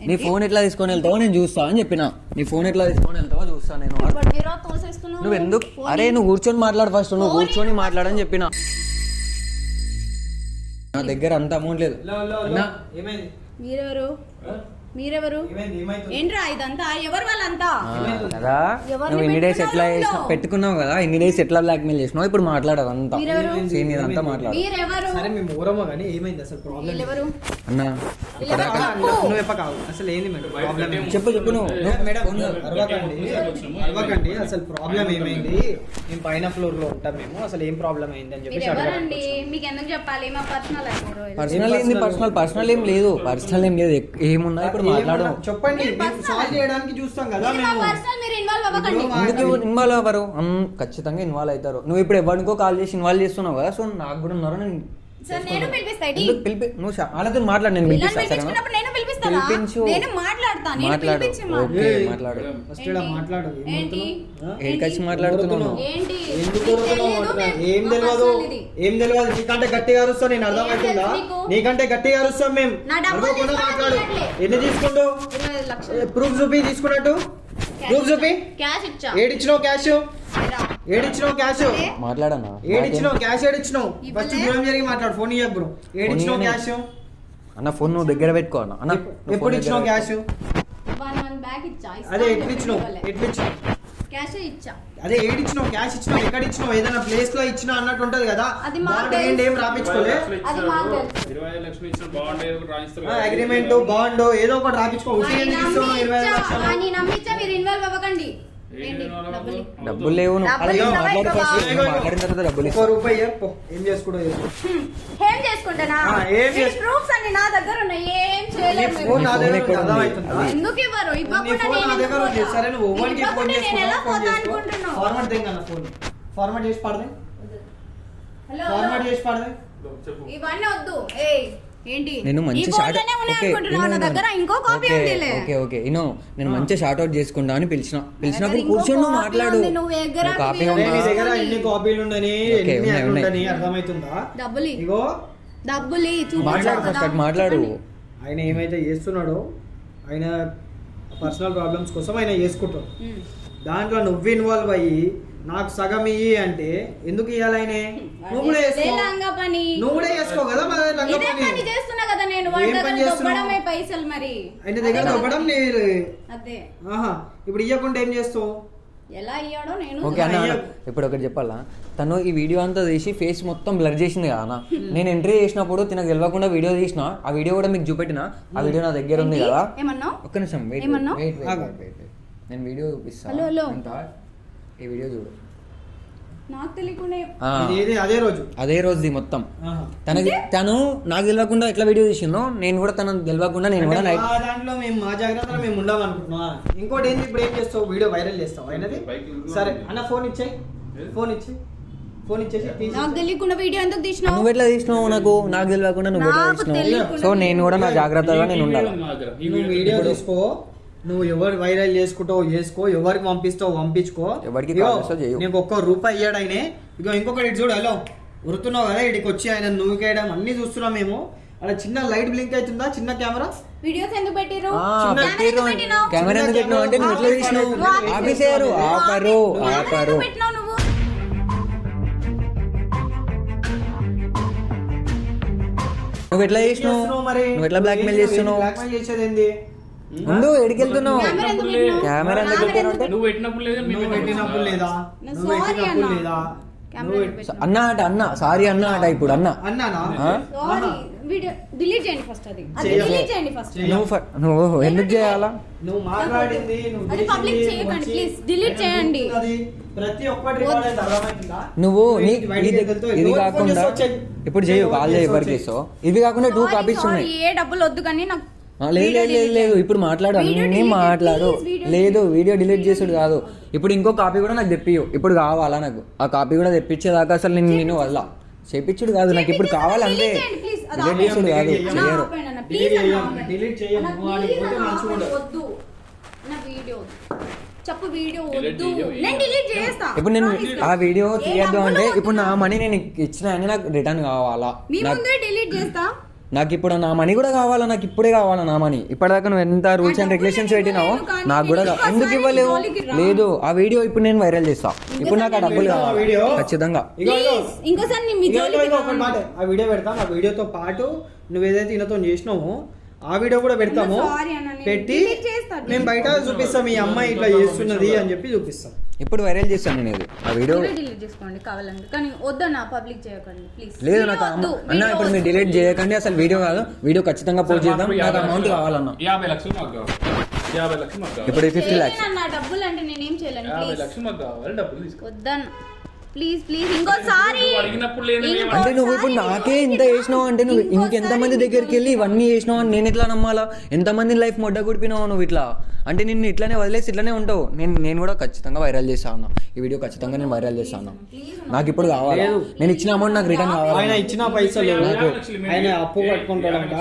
నీ ఫోన్ ఎట్లా తీసుకొని వెళ్తావో నేను చూస్తా అని చెప్పిన. నీ ఫోన్ ఎట్లా తీసుకొని వెళ్తావో చూస్తాను నేను. ఇప్పుడు మీరు తోసేస్తున్నావు. నువ్వు ఎందుకు? అరే నువ్వు కూర్చొని మాట్లాడు ఫస్ట్, నువ్వు కూర్చొని మాట్లాడని చెప్పిన. నా దగ్గర అంత అమౌంట్ లేదు అన్నా. ఏమైంది? మీరెవరు? ఏమైతుంది? ఏంట్రా ఇదంతా? ఎవరు వాళ్ళంతా? కదా ఎవరిని నువ్వు ఇన్ని డేస్ ఎట్లా పెట్టుకున్నావు చేసినావు? ఇంట్లో? పెట్టుకున్నావు కదా, ఇన్ని డేస్ ఎట్లా బ్లాక్మెయిల్ చేసినావు? ఇప్పుడు మాట్లాడదు అంతా మీరెవరు? సీన్ ఇదంతా మాట్లాడు. మీరెవరు? సరే మేము ఊరమో కానీ ఏమైంది అసలు ప్రాబ్లం? వీళ్ళెవరు? అన్నా వీళ్ళెవరు? చెప్పు. నువ్వు చెప్ప కావు అసలు ఏంది మేడం ప్రాబ్లం? చెప్పు చెప్పు నువ్వు మేడం అరవకండి, అసలు ప్రాబ్లం ఏమైంది? మేము పైన ఫ్లోర్ లో ఉంటాం, మేము అసలు ఏం ప్రాబ్లం అయింది అని చెప్పేసి మీరెవరండి? మీకు ఎందుకు చెప్పాలి? మా పర్సనల్ పర్సనల్ ఏంది? పర్సనల్ ఏం లేదు, పర్సనల్ ఏం లేదు. ఏమున్నా ఇప్పుడు మాట్లాడు. చెప్పండి, సాల్వ్ చేయడానికి చూస్తాం కదా మా మేము. పర్సనల్ మీరు ఇన్వాల్వ్ అవ్వకండి. ఎందుకు ఇన్వాల్వ్ అవ్వరు? ఖచ్చితంగా ఇన్వాల్వ్ అవుతారు. నువ్వు ఇప్పుడు ఎవరికో కాల్ చేసి ఇన్వాల్వ్ చేస్తున్నావు కదా, సో నాకు కూడా ఉన్నారు. నేను సార్ నేను పిలిపిస్తా ఇటీ. ఎందుకు నువ్వు వాళ్ళతో మాట్లాడు, నేను వీళ్ళని పిలిపిస్తా సరేనా? పిలిపించుకున్నప్పుడు నేను పిలిపిస్తానా? పిలిపించు. నేను మాట్లాడతా. నేను మాట్లాడు. పిలిపించి ఓకే మాట్లాడు. ఫస్ట్ ఇక్కడ మాట్లాడు. ఏంటి? ఏడికొచ్చి మాట్లాడుతున్నాను. ఏంటి? ఎందుకు మీకు ఊరుకున్నావు? తెలీదు, మేము- ఏం మా తెలియదు, పర్సనల్ ఇది. ఏం తెలియదు. నీకంటే గట్టిగా అరుస్తావు, నేను అర్థమవుతుందా? తెలుసు నీకు? నీకంటే గట్టిగా అరుస్తాం మేము. నా డబ్బులు అరవకుండా తీసుకొని మాట్లాడు. తీయట్లే. ఎన్ని తీసుకుంటూ? 25 లక్షలు ప్రూఫ్ చూపి తీసుకున్నట్టు. ప్రూఫ్ చూపి. క్యాష్ ఇచ్చా. ఏడిచ్చినావు క్యాష్? ఏరా. ఏడిచ్చినావు క్యాష్? మాట్లాడనా? ఏడిచ్చినావు క్యాష్? ఏడిచ్చినావు? ఫస్ట్ ఇవ్వలే. దూరం జరిగి మాట్లాడు. ఫోన్ ఇయ్యకు బ్రో. ఏడిచ్చినావు ఇయ్యను. క్యాష్? అన్న ఫోన్ నువ్వు దగ్గర పెట్టుకో అన్న. అన్న నువ్వు ఎప్పుడు phone ఇచ్చినావు దగ్గర క్యాష్? 1 month బ్యాక్ ఇచ్చా. ఇస్తా అదే అని ఎట్లు చెప్పి ఇచ్చినావు? ఇవ్వలే. ఎట్లు ఇచ్చినావు? క్యాష్ ఇచ్చా. అదే ఏడిచ్చినావు క్యాష్ ఇచ్చినావు? ఎక్కడ ఇచ్చినావు? ఏదైనా ప్లేస్ లో ఇచ్చినా అన్నట్టు ఉంటది కదా. అది మాకు బాండ్ తెలుసు. ఏంటి, ఏం రాపించుకోలే? అది మాకు తెలుసు. 25 లక్షలు ఇచ్చిన బాండ్ ఏదో ఒకటి రాయిస్తారు కదా. అగ్రిమెంట్ బాండ్ ఏదో ఒకటి రాపించుకో. ఉట్టి వాడిని ఎందుకు ఇస్తున్నావు 25 లక్షలు? నమ్మిచ్చా మీరు ఇన్వాల్వ్ అవ్వకండి. ఏంటి? డబ్బులు డబ్బులు లేవు. నువ్వు డబ్బులు అలా ఇస్తావా మాట్లాడు ఇవ్వవా? first. నువ్వు మాట్లాడిన తర్వాత డబ్బులు ఒక్క ఇస్తా. రూపాయి ఇయ్యకు. ఏం చేసుకుంటో చేసుకో. ఏం చేసుకుంటానా? ఏం ఈ ప్రూఫ్స్ అన్ని నా దగ్గర ఉన్నాయి. ఏం చేయలేదు నీ మీరు. ఫోన్ నా ఫోన్ దగ్గర ఎక్కడ ఉంది? ఉంది? అర్థమవుతుందా? ఎందుకు ఇవ్వరు? నీ ఇవ్వకుండా ఫోన్ నేను నా ఎందుకు దగ్గర ఉంది. పోతా? సరే నువ్వు ఓవన్కి ఫోన్ ఇవ్వకుండా నేను ఎలా చేసుకో. ఫోన్ పోతా చేసుకో. అనుకుంటున్నావు? Format దేంగన్న phone. ఫార్మాట్ చేసి పడదే. హలో ఫార్మాట్ చేసి పడదే. చెప్పు. ఇవన్నీ వద్దు. ఏయ్ ఏంటి? నేను ఈ మంచి ఫోన్లోనే షార్ట్ ఉన్నాయి ఓకే అనుకుంటున్నావా? నా దగ్గర ఇంకో కాపీ ఉందిలే. ఓకే ఓకే ఇనో నేను మంచి షార్ట్ అవుట్ చేసుకుంటా అని పిలిచినప్పుడు ఇంకో కూర్చొని నువ్వు copy మాట్లాడు. ఉంది. నువ్వు ఎగ్గరా నువ్వు కాపీ వీడియో నీ ఉందా? దగ్గర ఎన్ని కాపీలు ఉండని, ఓకే, ఎన్ని ఉన్నాయి, ఉన్నాయి. ఉండని అర్థమవుతుందా? డబ్బులు ఇగో డబ్బులు మాట్లాడు ఫస్ట్ అటు మాట్లాడు. ఆయన ఏమైతే చేస్తున్నాడో ఆయన పర్సనల్ ప్రాబ్లమ్స్ కోసం ఆయన చేసుకుంటాడు. దాంట్లో నువ్వు ఇన్వాల్వ్ అయ్యి నాకు సగం ఇయ్యి అంటే ఎందుకు ఇవ్వాలి? ఆయన నువ్వు కూడా చేసుకో. లంగా పని నువ్వు కూడా చేసుకో కదా. మరి లంగా ఇదే పని. పని చేస్తున్నా కదా నేను. ఏం వాడి పని దగ్గర చేస్తున్నావు? దొబ్బడమే పైసలు మరి. ఆయన దగ్గర దొబ్బడం లేదు. అదే ఆహా, ఇప్పుడు ఇవ్వకుండా ఏం చేస్తావు? ఎలా అయ్యాడో నేను ఓకే అన్న అన్న, ఇప్పుడు ఒకటి చెప్పాలా, తను ఈ వీడియో అంతా తీసి ఫేస్ మొత్తం బ్లర్ చేసింది కదా అన్న. నేను ఎంట్రీ చేసినప్పుడు తినకు తెలియకుండా వీడియో తీసిన, ఆ వీడియో కూడా మీకు చూపెట్టిన. ఆ వీడియో నా దగ్గర ఉంది కదా. ఏమన్నావు? ఒక్క నిమిషం వెయిట్ ఏమన్నావు? Wait wait. నేను వీడియో చూపిస్తాను. Hello, hello. ఈ వీడియో చూడు. నాకు తెలియకుండా ఆ, ఇది అదే రోజు. అదే రోజుది మొత్తం. ఆహా. తను నాకు తెలియకుండా ఎట్లా వీడియో తీసిందో నేను కూడా తనకు తెలియకుండా నేను కూడా అంటే నైట్ మా దాంట్లో మేము మా జాగ్రత్తలో మేము ఉండాం అనుకుంటున్నా. ఇంకోటి ఏంది, ఇప్పుడు ఏం చేస్తావు? వీడియో వైరల్ చేస్తావు అయినది. సరే అన్న ఫోన్ ఇచ్చేయి. ఫోన్ ఇచ్చి ఫోన్ ఇచ్చేసి తీసి నాకు తెలియకుండా వీడియో ఎందుకు తీసినావు? నువ్వు ఎట్లా తీసినావు? నాకు తెలియకుండా నువ్వు ఎట్లా నాకు తీసినావు? తెలియకుండా సో నేను కూడా నా జాగ్రత్తగా నేను ఉండాలి. మా దగ్గర. ఈ నువ్వు వీడియో తీసుకో. నువ్వు ఎవరు వైరల్ చేసుకుంటావు చేసుకో, ఎవరికి పంపిస్తావు పంపించుకో. ఎవరికి ఇగో, కావాల్సో చెయ్యు. నీకు ఒక్క రూపాయి ఇయ్యాడు ఆయనే. ఇగో ఇంకొకటి ఇటు చూడు. హలో ఉరుతున్నావు కదా, ఇడికి వచ్చి ఆయన నువ్వుకేయడం అన్ని చూస్తున్నాం మేము. అలా చిన్న లైట్ బ్లింక్ అవుతుందా చిన్న కెమెరా? వీడియోస్ ఎందుకు పెట్టిరు? పెట్టిర్రు. కెమెరా ఎందుకు పెట్టినావు అంటే నువ్వు ఎట్లా తీసినావు? ఆపేసారు. ఆపరు. పెట్టినావు నువ్వు. నువ్వు ఎట్లా చేసినావు? నువ్వు ఎట్లా బ్లాక్మెయిల్ చేస్తున్నావు? బ్లాక్మెయిల్ చేసేది ఏంది? ముందు ఎడికెళ్తున్నావు? కెమెరా ఎందుకు పెట్టినావు? కెమెరా ఎందుకు పెట్టాను అంటే నువ్వు పెట్టినప్పుడు లేదా నువ్వు పెట్టినప్పుడు లేదా? నేను నువ్వు sorry పెట్టినప్పుడు అన్నా. లేదా? కెమెరా ఎందుకు పెట్టినావు? అన్న అట అన్న సారీ అన్న అట ఇప్పుడు అన్న అన్నానా? ఆ? సారీ. వీడియో డిలీట్ చేయండి ఫస్ట్. అది చెయ్యకు. డిలీట్ చేయండి ఫస్ట్. నువ్వు ఎందుకు చేయాలా? నువ్వు మాట్లాడింది నువ్వు అది public చేసింది, చేయకండి, వచ్చి please. delete చేయండి. అది ప్రతి ఒక్కటి రికార్డ్ అయితే అర్థమవుతుందా? నువ్వు బయటికి ఇది వెళ్తూ ఇది ఎవరు ఫోన్ కాకుండా చేస్తావు? చెయ్యి. ఇప్పుడు చేయు ఎవరు కాల్ చేయి చేస్తావు? ఎవరికి చేస్తావు? ఇవి కాకుండా 2 కాపీస్ Sorry, ఉన్నాయి. ఏ డబ్బులు వద్దు కానీ నాకు లేదు లేదు లేదు లేదు ఇప్పుడు మాట్లాడు Video అన్నీ delete, మాట్లాడు. please, video లేదు delete. వీడియో డిలీట్ చేసుడు కాదు. ఇప్పుడు ఇంకో కాపీ కూడా నాకు తెప్పియు. ఇప్పుడు కావాలా నాకు ఆ కాపీ కూడా తెప్పించేదాకా అసలు నేను వల్ల చేపించుడు కాదు నాకు ఇప్పుడు కావాలంటే delete చేయండి, please. అది డిలీట్ చేసుడు కాదు delete అన్న, చేయరు. ఆపండి అన్న, Delete please అన్న, చేయం, ఆపండి. delete చేయం. అన్న, నువ్వు ఆడికి please పోతే అన్న, మంచిగా ఆపండి, ఉండదు. వద్దు. నా వీడియో చెప్పు, వీడియో Delete వద్దు. చెయ్యవు, నేను డిలీట్ చేస్తా. ఇప్పుడు నేను Promise. ఆ వీడియో ఏ తీయద్దు డబ్బులు అంటే వద్దు ఇప్పుడు నా నాకు. మనీ నేను ఇచ్చిన అని నాకు రిటర్న్ కావాలా? మీ నాకు ముందే డిలీట్ చేస్తా. నాకు ఇప్పుడు నా మనీ కూడా కావాలా? నాకు ఇప్పుడే కావాలా నా మనీ? ఇప్పటిదాకా నువ్వు ఎంత రూల్స్ అండ్ డబ్బులు రెగ్యులేషన్స్ నేను పెట్టినావో ఇవ్వలేను కానీ నాకు కూడా నేను ఎందుకు ఇంకోసారి ఇవ్వలేవు? జోలికి రాను. లేదు ఆ వీడియో ఇప్పుడు నేను వైరల్ చేస్తా. ఇప్పుడు నాకు ఆ డబ్బులు ఆ కావాలి వీడియో? ఖచ్చితంగా. ఇగో, ఇగో. Please, ఇంకోసారి నేను మీ ఇగో, ఇగో, జోలికి ఇగో, ఒకటి రాను. మాట. ఆ వీడియో పెడతాం. ఆ వీడియోతో పాటు నువ్వు ఏదైతే ఈయనతో చేసినావో ఆ వీడియో కూడా పెడతాము. అన్న, sorry అన్న, నేను పెట్టి delete చేస్తా, delete మేము బయట చూపిస్తాం ఈ అమ్మాయి ఇట్లా చేస్తున్నది అని చెప్పి చూపిస్తాం. ఇప్పుడు వైరల్ చేస్తాను నేను ఇది ఆ వీడియో. మీరే డిలీట్ చేసుకోండి కావాలంటే, కానీ వద్దన్నా పబ్లిక్ చేయకండి ప్లీజ్. లేదు నాకు అన్న ఇప్పుడు మీరు డిలీట్ చేయకండి అసలు వీడియో కాదు. వీడియో ఖచ్చితంగా పోస్ట్ చేద్దాం. నాకు అమౌంట్ కావాలన్న 50 లక్షలు మాకు కావాలి. 50 లక్షలు మాకు కావాలి. ఇప్పుడు 50 lakhs. నా డబ్బులు అంటే నేనేం చేయలేను 50 ప్లీజ్. లక్షలు మాకు కావాలి. డబ్బులు తీసుకో. వద్దన్న ప్లీజ్ ప్లీజ్ ఇంకోసారి. నువ్వు అడిగినప్పుడు లేదు, మేము అంటే నువ్వు ఇప్పుడు నాకే ఇంత చేసినావు అంటే నువ్వు ఇంకెంతమంది దగ్గరికి వెళ్ళి ఇవన్నీ చేసినావు అని నేను ఎట్లా నమ్మాలా? ఎంతమంది లైఫ్ మొడ్డ కుడిపినావు నువ్వు ఇట్లా అంటే నిన్ను ఇట్లానే వదిలేసి ఇట్లానే ఉంటావు. నేను కూడా ఖచ్చితంగా వైరల్ చేస్తా అన్న. ఈ వీడియో ఖచ్చితంగా నేను వైరల్ చేస్తా అన్న. నాకు ఇప్పుడు కావాలి. నేను ఇచ్చిన అమౌంట్ నాకు రిటర్న్ ఆయన కావాలి. ఇచ్చిన పైసలు నాకు ఆయన అప్పు కట్టుకుంటాడంట.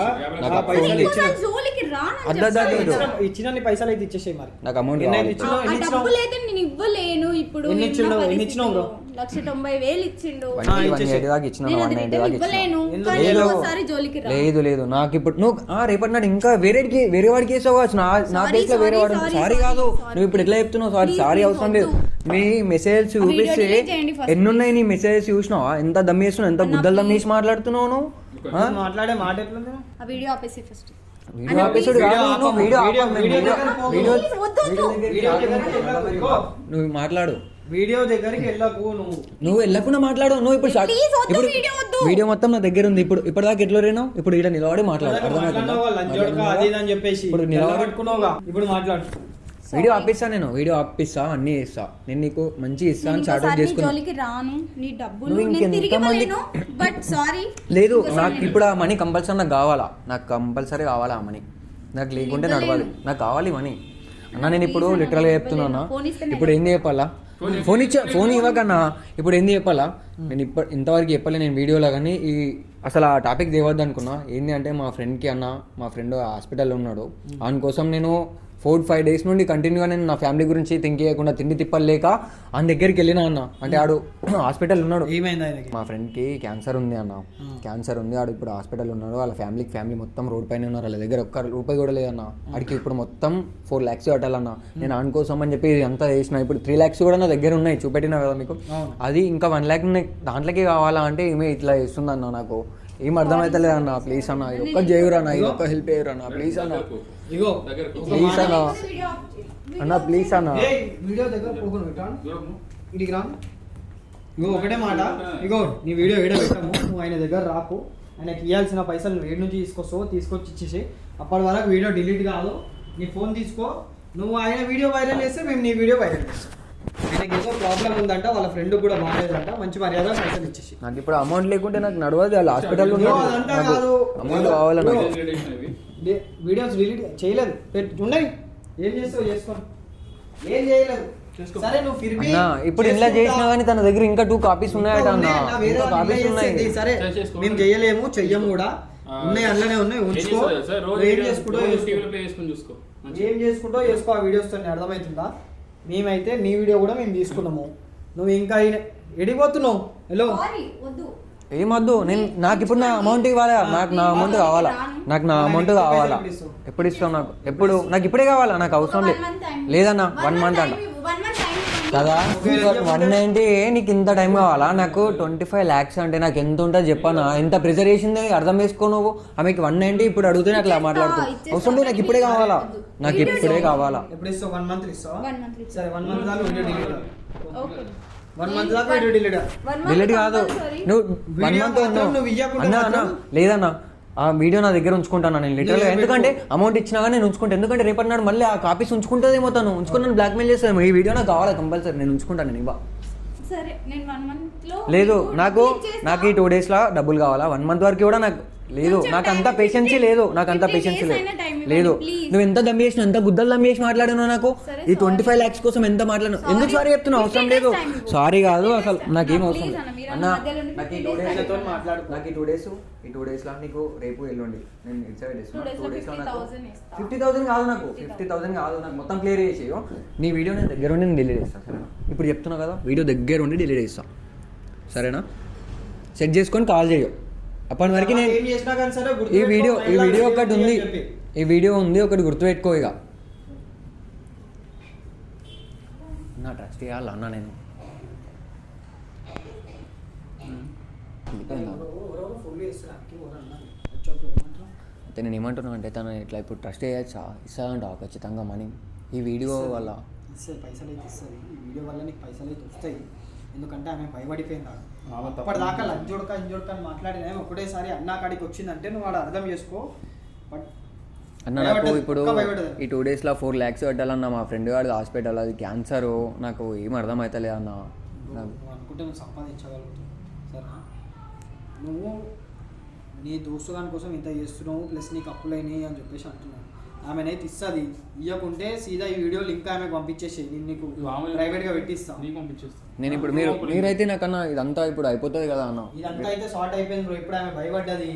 నాకు ఆ పైసలు ఇచ్చిన జోలికి రాను. ఇచ్చిన పైసలు అయితే ఇచ్చేసేయి మరి. నాకు అమౌంట్ ఎన్ని కావాలి. ఇచ్చినావు? ఆ ఎన్ని ఇచ్చినావు? డబ్బులు అయితే నేను ఇవ్వలేను ఇప్పుడు. ఎన్ని ఇచ్చిండు? ఉన్న ఎన్ని ఇచ్చినావు బ్రో? పరిస్థితిలో 1,90,000 ఇచ్చిండు. 180 దాకా ఇచ్చిన నేను అది 190 రిటర్న్ దాకా ఇచ్చిన. ఇవ్వలేను కానీ లేదు. ఇంకోసారి జోలికి రా. లేదు లేదు నాకు ఇప్పుడు నువ్వు రేపటి నాడు ఇంకా వేరే వాడికి వేసావు కావచ్చు. నా Sorry, కేసులో వేరే వాడు sorry, సారీ sorry, కాదు. sorry. నువ్వు ఇప్పుడు ఎట్లా చెప్తున్నావు సారీ? Please, సారీ please, అవసరం లేదు. వద్దు. మీ మెసేజ్ ఆ video చూపిస్తే delete చేయండి first, ఎన్నున్నాయి నీ మెసేజ్ చూసినావా? ఎంత దమ్ చేస్తున్నావు? ఎంత గుద్దలు దమ్ చేసి మాట్లాడుతున్నావు నువ్వు? ఆ? నువ్వు మాట్లాడే మాట ఎట్లుంది? ఆ వీడియో ఆపేసి ఫస్ట్. వీడియో ఆపేసాడు కాదు. నువ్వు వీడియో ఆపకు. వీడియో దగ్గర పో. వీడియో వద్దు, వద్దు. వీడియో దగ్గరికి వెళ్ళకు. ఇగో, నువ్వు మాట్లాడు. వీడియో దగ్గరికి వెళ్ళకు నువ్వు. నువ్వు వెళ్ళకుండా మాట్లాడు. నువ్వు ఇప్పుడు Please, వద్దు, ఇప్పుడు video వద్దు. వీడియో మొత్తం నా దగ్గర ఉంది. ఇప్పుడు ఇప్పటిదాకా ఎట్లా రేనావు? ఇప్పుడు ఇక్కడ నిలబడి మాట్లాడు. మాట్లాడినావా? లంచోడక అది ఇది అని చెప్పేసి ఇప్పుడు నిలబడి పట్టుకున్నావుగా. ఇప్పుడు మాట్లాడు. వీడియో ఆపిస్తా. నేను వీడియో ఆపిస్తా, అన్ని చేస్తా. నేను నీకు మంచి ఇస్తా అని చార్ట్ ఇంకోసారి నీ చేసుకున్నా. జోలికి రాను. నీ డబ్బులు నువ్వు నేను తిరిగి ఇంకెంత మంది- ఇవ్వలేను బట్ సారీ. లేదు నాకు ఇప్పుడు ఆ మనీ కంపల్సరీ నాకు కావాలా. నాకు కంపల్సరీ కావాలా ఆ మనీ. నాకు లేకుంటే నడవాలి. నాకు కావాలి మనీ అన్న. నేను ఇప్పుడు లిటరల్గా చెప్తున్నా. ఇప్పుడు ఏంది చెప్పాలా? ఫోన్ ఇవ్వకన్నా. ఇప్పుడు ఏంది చెప్పాలా? నేను ఇంతవరకు చెప్పలే నేను వీడియోలో. కానీ ఈ అసలు ఆ టాపిక్ తేవద్దు అనుకున్నా. ఏంది అంటే మా ఫ్రెండ్కి అన్న, మా ఫ్రెండ్ హాస్పిటల్లో ఉన్నాడు. ఆయన కోసం నేను 4-5 days నుండి కంటిన్యూగా నేను నా ఫ్యామిలీ గురించి థింక్ చేయకుండా తిండి తిప్పలేక ఆయన దగ్గరికి వెళ్ళినా అన్న. అంటే ఆడు హాస్పిటల్ ఉన్నాడు. ఏమైంది ఆయనకి? మా ఫ్రెండ్కి క్యాన్సర్ ఉంది అన్న. క్యాన్సర్ ఉంది. ఆడు ఇప్పుడు హాస్పిటల్ ఉన్నాడు. వాళ్ళ ఫ్యామిలీ మొత్తం రోడ్ పైన ఉన్నారు. వాళ్ళ దగ్గర ఒక్క రూపాయి కూడా లేదన్న. ఆడికి ఇప్పుడు మొత్తం 4 lakhs కట్టాలన్న. నేను ఆన్ కోసం అని చెప్పి అంతా చేసిన. ఇప్పుడు 3 lakhs కూడా నా దగ్గర ఉన్నాయి. చూపెట్టినా కదా మీకు. అది ఇంకా 1 lakh దాంట్లోకి కావాలా అంటే ఏమే ఇట్లా చేస్తుందన్న. నాకు ఏం అర్థమవుతలేదు అన్న. ప్లీజ్ అన్న ఇది ఒక్క చేయరు అన్న. ఇది ఒక్క హెల్ప్ చేయరు అన్న. ప్లీజ్ అన్న. ఇగో ప్లీజ్ అన్న. అన్న ప్లీజ్ అన్న. ఏయ్, వీడియో దగ్గర పోకు నువ్వు. ఇట్రా. ఇడికి రా. ఇగో ఒకటే మాట. ఇగో నీ వీడియో ఏడ పెట్టాము. నువ్వు ఆయన దగ్గర రాకు. ఆయనకి ఇవ్వాల్సిన పైసలు నువ్వు ఏడు నుంచి తీసుకొచ్చి ఇచ్చేసి అప్పటి వరకు వీడియో డిలీట్ కాదు. నీ ఫోన్ తీసుకో. నువ్వు ఆయన వీడియో వైరల్ చేస్తే మేము నీ వీడియో వైరల్ చేస్తాం. ఆయనకి ఏదో ప్రాబ్లం ఉందంట. వాళ్ళ ఫ్రెండ్ కూడా బాగాలేదంట. మంచి మర్యాద పైసలు ఇచ్చేసి. నాకు ఇప్పుడు అమౌంట్ లేకుంటే నాకు నడవదు. వాళ్ళ హాస్పిటల్లో అదంతా కాదు. అమౌంట్ కావాలా నాకు. వీడియోస్ డిలీట్ చేయలేదు. ఉండయి. ఏం చేస్తావు చేసుకో. ఏం చేయలేదు. సరే నువ్వు ఫిర్బీ అన్న ఇప్పుడు ఇలా చేసినా కానీ తన దగ్గర ఇంకా 2 copies ఉన్నాయట అన్న. వేరే 2 copies ఉన్నాయి. సరే మేము చేయలేము, చెయ్యము కూడా. ఉన్నాయి అందులోనే ఉన్నాయి. ఉంచుకో. ఏం చేసుకుంటో చేసుకో. ఆ వీడియోస్ తో అర్థమవుతుందా? మేమైతే నీ వీడియో కూడా మేము తీసుకున్నాము. నువ్వు ఇంకా ఎడిపోతున్నావు. హలో సారీ వద్దు. ఏమొద్దు, నేను నాకు ఇప్పుడు నా అమౌంట్ ఇవ్వాలా, నాకు నా అమౌంట్ కావాలా, నాకు నా అమౌంట్ కావాలా. ఎప్పుడు ఇస్తావు నాకు? ఎప్పుడు? నాకు ఇప్పుడే కావాలా, నాకు అవసరం లేదు. లేదన్నా 1 మంత్ అన్న కదా, 190 నీకు ఇంత టైం కావాలా? నాకు 25 lakhs అంటే నాకు ఎంత ఉంటుంది చెప్పానా? ఎంత ప్రెజర్ చేసింది అర్థం చేసుకో నువ్వు. ఆమెకి 190 ఇప్పుడు అడుగుతూనే అట్లా మాట్లాడుతుంది. అవసరం లేదు, నాకు ఇప్పుడే కావాలా, నాకు ఇప్పుడే కావాలా. ఎప్పుడు ఇస్తావు? 1 month ఇస్తావా? 1 month సరే 1 month దాకా వీడియో డిలీట్. ఓకే 1 month దాకా వీడియో డిలీట్. డిలీట్ కాదు, నువ్వు 1 month నువ్వు ఇయ్యకుండా అన్నా అన్నా లేదన్నా, ఆ వీడియో నా దగ్గర ఉంచుకుంటాను నేను లిటరల్గా. ఎందుకంటే అమౌంట్ ఇచ్చినా కానీ నేను ఉంచుకుంటాను. ఎందుకంటే రేపటి నాడు మళ్ళీ ఆ కాపీస్ ఉంచుకుంటుందేమో తను, ఉంచుకుని నన్ను బ్లాక్మెయిల్ చేస్తాను. ఈ వీడియో నాకు కావాలి కంపల్సరీ, నేను ఉంచుకుంటాను. నేను ఇవ్వ సరే, నేను 1 month లో లేదు, నాకు ఈ 2 daysలో డబ్బులు కావాలా. 1 month వరకు కూడా నాకు లేదు, నాకు అంత పేషెన్సీ లేదు, నాకు అంత పేషెన్సీ లేదు. నువ్వు ఎంత దమ్ చేసినా, ఎంత గుద్దలు దమ్ చేసి మాట్లాడినావు నాకు. ఈ 25 lakhs కోసం ఎంత మాట్లాడినావు? ఎందుకు సారీ చెప్తున్నావు? అవసరం లేదు, సారీ కాదు అసలు, నాకేం అవసరం లేదు అన్న. నాకు ఈ 2 days మాట్లాడు, నాకు ఈ 2 daysలో నీకు రేపు ఎల్లుండి నేను డిసైడ్ చేస్తున్నాను. 2 daysలో నాకు 50,000 కాదు, నాకు 50,000 కాదు, నాకు మొత్తం క్లియర్ చేసేయో. నీ వీడియో నేను దగ్గర ఉండి నేను డిలీట్ చేస్తాను, సరేనా? ఇప్పుడు చెప్తున్నా కదా, వీడియో దగ్గర ఉండి డిలీట్ చేస్తాను, సరేనా? సెట్ చేసుకొని కాల్ చేయవు. అప్పటి వరకు నేను ఈ వీడియో ఒకటి ఉంది, ఈ వీడియో ఉంది, ఒకటి గుర్తుపెట్టుకో. ఇక నా ట్రస్ట్ చేయాలి అన్న నేను. అయితే నేను ఏమంటున్నా అంటే తను ఇట్లా ఇప్పుడు ట్రస్ట్ చేయొచ్చా? ఇస్తానంట ఖచ్చితంగా మనీ ఈ వీడియో వల్ల. పైసలు అయితే ఇస్తుంది, ఈ వీడియో వల్ల నీకు పైసలు అయితే వస్తాయి. ఎందుకంటే ఆమె భయపడిపోయింది. అప్పటిదాకా లంజోడక అని మాట్లాడినా ఒకటేసారి అన్నా కాడికి వచ్చిందంటే నువ్వు వాడు అర్థం చేసుకో. బట్ అన్న నాకు ఇప్పుడు ఈ 2 daysలో 4 lakhs కట్టాలన్న. మా ఫ్రెండ్ గారి హాస్పిటల్, అది క్యాన్సర్, నాకు ఏం అర్థం అవుతలే అన్న. నువ్వు అనుకుంటే నువ్వు సంపాదించగలుగుతావు, సరే? నువ్వు నీ దోస్తు దాని కోసం ఇంత చేస్తున్నావు, ప్లస్ నీకు అప్పులైనాయి అని చెప్పేసి అంటున్నావు. ఆమెనైతే ఇస్తుంది, ఇవ్వకుంటే సీదా ఈ వీడియో లింక్ ఆమె పంపించేసి నేను నీకు ప్రైవేట్గా పెట్టిస్తాను, నీకు పంపించేస్తాను. నేను ఇప్పుడు మీరైతే నాకన్నా ఇదంతా ఇప్పుడు అయిపోతుంది కదా అన్న. ఇదంతా అయితే సార్ట్ అయిపోయింది బ్రో. ఇప్పుడు ఆమె భయపడ్డది,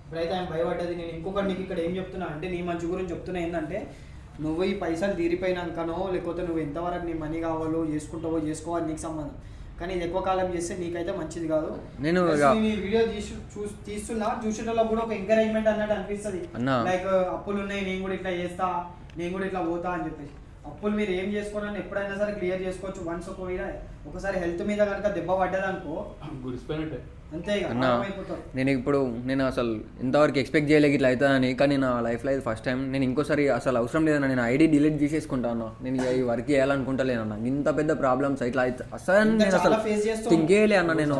ఇప్పుడైతే ఆమె భయపడ్డది. నేను ఇంకొకటి నీకు ఇక్కడ ఏం చెప్తున్నా అంటే, నీ మంచి గురించి చెప్తున్నా ఏంటంటే, నువ్వు ఈ పైసలు తీరిపోయినాకనో లేకపోతే నువ్వు ఎంతవరకు నీ మనీ కావాలో చేసుకుంటావో చేసుకోవాలి, నీకు సంబంధం. కానీ ఇది ఎక్కువ కాలం చేస్తే నీకైతే మంచిది కాదు. నేను వీడియో తీస్తున్నా, చూసేటోళ్ళ కూడా ఒక ఎంకరేజ్మెంట్ అన్నట్టు అనిపిస్తుంది. లైక్ అప్పులు ఉన్నాయి, నేను కూడా ఇట్లా చేస్తా, నేను కూడా ఇట్లా పోతా అని చెప్పేసి. అప్పులు మీరు ఏం చేసుకోవాలని ఎప్పుడైనా సరే క్లియర్ చేసుకోవచ్చు. వన్స్ ఒకసారి హెల్త్ మీద కనుక దెబ్బ పడ్డదనుకో గురిసిపోయినట్టే, అంతే. నేను అసలు ఇంతవరకు ఎక్స్పెక్ట్ చేయలేక ఇట్లా అవుతుందని. కానీ నా లైఫ్లో ఇది ఫస్ట్ టైం. నేను ఇంకోసారి అసలు అవసరం లేదన్నా, నేను ఐడి డిలీట్ చేసేసుకుంటాను. నేను ఈ వర్క్ చేయాలనుకుంటలేనన్నా. ఇంత పెద్ద ప్రాబ్లమ్స్ ఇట్లా అసలు నేను అసలు థింక్ చేయలే అన్న. నేను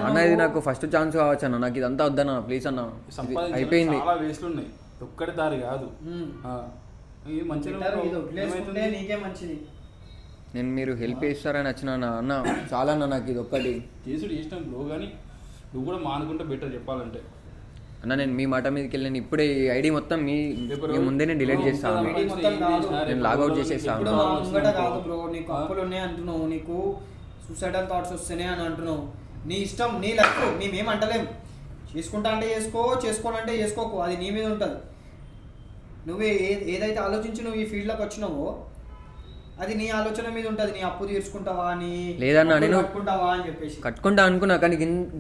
అన్న ఇది నాకు ఫస్ట్ ఛాన్స్ కావచ్చు అన్న, నాకు ఇదంతా వద్దన్న ప్లీజ్ అన్న. అయిపోయింది, ఒక్కటి దారి కాదు. నేను మీరు హెల్ప్ చేస్తారని వచ్చిన అన్న. చాలా అన్న నాకు ఇది ఒక్కటి చేసుడు ఇష్టం బ్రో, కానీ నువ్వు కూడా మానుకుంటే బెటర్ చెప్పాలంటే అన్న. నేను మీ మాట మీదకి వెళ్ళి నేను ఇప్పుడే ఈ ఐడి మొత్తం మీ ముందే నేను డిలీట్ చేస్తాను, నేను లాగౌట్ చేసేస్తాను. నీకు అప్పులు ఉన్నాయి అంటున్నావు, నీకు సూసైడల్ థాట్స్ వస్తున్నాయి అని అంటున్నావు. నీ ఇష్టం, నీ లైఫ్, మేమేం అంటలేం. చేసుకుంటా అంటే చేసుకో, చేసుకోనంటే చేసుకోకు, అది నీ మీద ఉంటుంది. నువ్వు ఏదైతే ఆలోచించి నువ్వు ఈ ఫీల్డ్లోకి వచ్చినావో అది నీ ఆలోచన మీద ఉంటుంది. నీ అప్పు తీర్చుకుంటావా అని లేదన్నా, నేను కట్టుకుంటావా అని చెప్పేసి కట్టుకుంటా అనుకున్నా. కానీ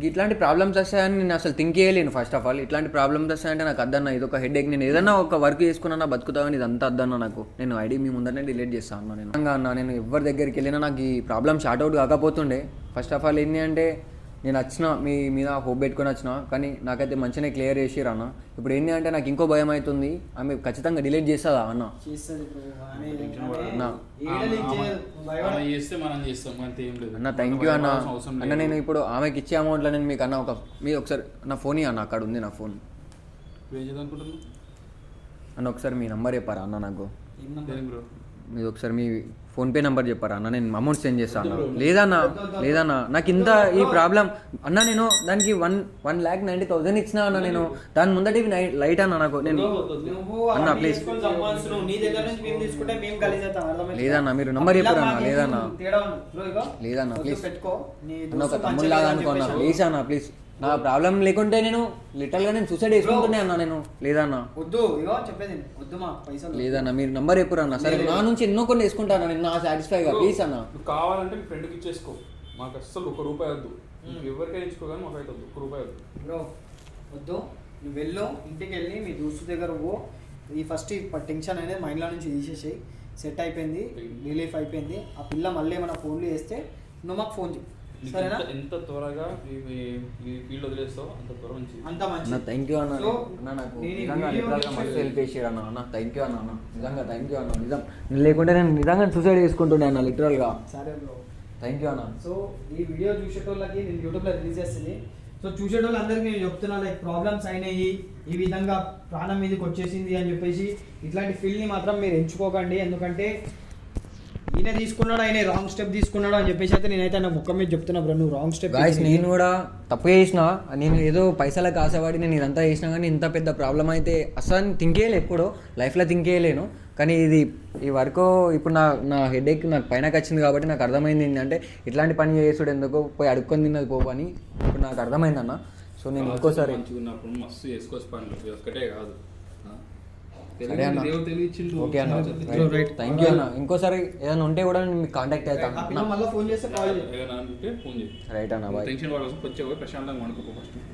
ఇట్లాంటి ప్రాబ్లమ్స్ వస్తాయని నేను అసలు థింక్ చేయలేను. ఫస్ట్ ఆఫ్ ఆల్ ఇట్లాంటి ప్రాబ్లమ్స్ వస్తాయంటే నాకు అద్దన్న, ఇది ఒక హెడ్ ఏక్. నేను ఏదన్నా ఒక వర్క్ చేసుకున్నా బతుకుతా, కానీ ఇదంతా అద్దన్న నాకు. నేను ఐడి మీ ముందరనే డిలీట్ చేస్తాను అన్న. నేను అన్న, నేను ఎవరి దగ్గరికి వెళ్ళినా నాకు ఈ ప్రాబ్లం షార్ట్ అవుట్ కాకపోతుండే. ఫస్ట్ ఆఫ్ ఆల్ ఏంటి అంటే, నేను వచ్చిన మీ మీద హోప్ పెట్టుకొని వచ్చిన, కానీ నాకైతే మంచిగానే క్లియర్ చేసిరు అన్న. ఇప్పుడు ఏంటి అంటే నాకు ఇంకో భయం అవుతుంది, ఆమె ఖచ్చితంగా డిలీట్ చేస్తుందా అన్న. అన్న థ్యాంక్ యూ అన్న. అన్న నేను ఇప్పుడు ఆమెకి ఇచ్చే అమౌంట్లో నేను మీకు అన్న మీరు ఒకసారి నా ఫోన్ అన్న, అక్కడ ఉంది నా ఫోన్ అన్న. ఒకసారి మీ నెంబర్ చెప్పారా అన్న నాకు? మీరు ఒకసారి మీ ఫోన్పే నెంబర్ చెప్పారా అన్న, నేను అమౌంట్ సెండ్ చేస్తాను. లేదన్నా నాకు ఇంత ఈ ప్రాబ్లం అన్న. నేను దానికి 1,90,000 ఇచ్చిన అన్న. నేను దాని ముందటి లైట్ అన్న నాకు. నేను అన్న ప్లీజ్ లేదన్నా, మీరు నెంబర్ చెప్పారా అన్న? లేదన్నా ప్లీజ్ అన్న, ఒక తమ్ముళ్ళలాగా అనుకున్నా ప్లీజ్ అన్న, ప్లీజ్. నా ప్రాబ్లం లేకుంటే నేను లిటరల్గా నేను సూసైడ్ చేసుకుంటున్నా అన్న. నేను లేదన్నా, లేదన్నా మీరు నంబర్ ఎప్పుడు అన్న. సరే నా నుంచి ఎన్నో కొన్ని వేసుకుంటాను నేను, నా సాటిస్ఫైగా ప్లీజ్ అన్న. కావాలంటే మీ ఫ్రెండ్కి ఇచ్చేసుకో, మాకు అస్సలు 1 రూపాయి వద్దు. ఎవరికైనా ఇచ్చుకోగానే మాకు అయితే వద్దు, రూపాయి వద్దు. బ్రో వద్దు, నువ్వు వెళ్ళు ఇంటికి వెళ్ళి మీ దోస్తు దగ్గర పో. ఈ ఫస్ట్ ఈ టెన్షన్ అనేది మైండ్లో నుంచి తీసేసేయి. సెట్ అయిపోయింది, రిలీఫ్ అయిపోయింది. ఆ పిల్ల మళ్ళీ ఏమైనా ఫోన్లు చేస్తే నువ్వు మాకు ఫోన్ చేయి, నీకు సరేనా? ఎంత త్వరగా ఈ ఫీల్డ్ వదిలేస్తావు అంత త్వర నుంచి. అంత అన్న మంచి. థ్యాంక్ యూ అన్న. So, అన్న నాకు నేను ఈ నిజంగా video లిటరల్గా చేసి- మస్తు హెల్ప్ చేసాడు అన్న. థ్యాంక్ యూ అన్న. నిజంగా థ్యాంక్ యూ అన్న. నిజం నేను లేకుంటే నేను నిజంగా సూసైడ్ చేసుకుంటుండే అన్న లిటరల్గా. సరే బ్రో. థ్యాంక్ యూ అన్న. సో ఈ వీడియో చూసేటోళ్ళకి నేను యూట్యూబ్లో రిలీజ్ చేస్తుంది. సో చూసేటోళ్ళందరికీ నేను చెప్తున్నా, లైక్ ప్రాబ్లమ్స్ అయినాయి, ఈ విధంగా ప్రాణం మీదకి వచ్చేసింది అని చెప్పేసి ఇట్లాంటి ఫీల్ని మాత్రం మీరు ఎంచుకోకండి. ఎందుకంటే ఈయన తీసుకున్నాడు, ఆయన రాంగ్ స్టెప్ తీసుకున్నాడు అని చెప్పేసి అయితే నేనైతే నా ముఖం మీద చెప్తున్నా బ్రో, నువ్వు రాంగ్ స్టెప్. గాయస్ నేను కూడా తప్పు చేసిన. నేను ఏదో పైసలకు ఆశపడి నేను ఇదంతా చేసినా కానీ ఇంత పెద్ద ప్రాబ్లం అయితే అసలు థింక్ చేయలే, ఎప్పుడో లైఫ్లో థింక్ చేయలేను. కానీ ఈ వరకు ఇప్పుడు నా హెడేక్ నాకు పైనకి వచ్చింది కాబట్టి నాకు అర్థమైంది ఏంటంటే ఇట్లాంటి పని చేసుడు ఎందుకు, పోయి అడుక్కొని తిన్నది పో అని ఇప్పుడు నాకు అర్థమైందన్న. సో నేను ఇంకోసారి మంచిగా ఉన్నప్పుడు మస్తు చేసుకోవచ్చు పనులు, ఇది ఒక్కటే కాదు. సరే అన్న. దేవుడు తెలియచిండు. ఓకే అన్న, Right. థ్యాంక్ యూ అన్న. ఇంకోసారి ఏదైనా ఉంటే కూడా నేను మీకు కాంటాక్ట్ అవుతాను. మళ్ళీ ఫోన్ చేస్తే కాల్ చేయి. ఏదైనా అంటే ఫోన్ చేయి. రైట్ అన్న, బాయ్. టెన్షన్ పడాల్సి వచ్చే పోయి ప్రశాంతంగా అనుకో ఫస్ట్.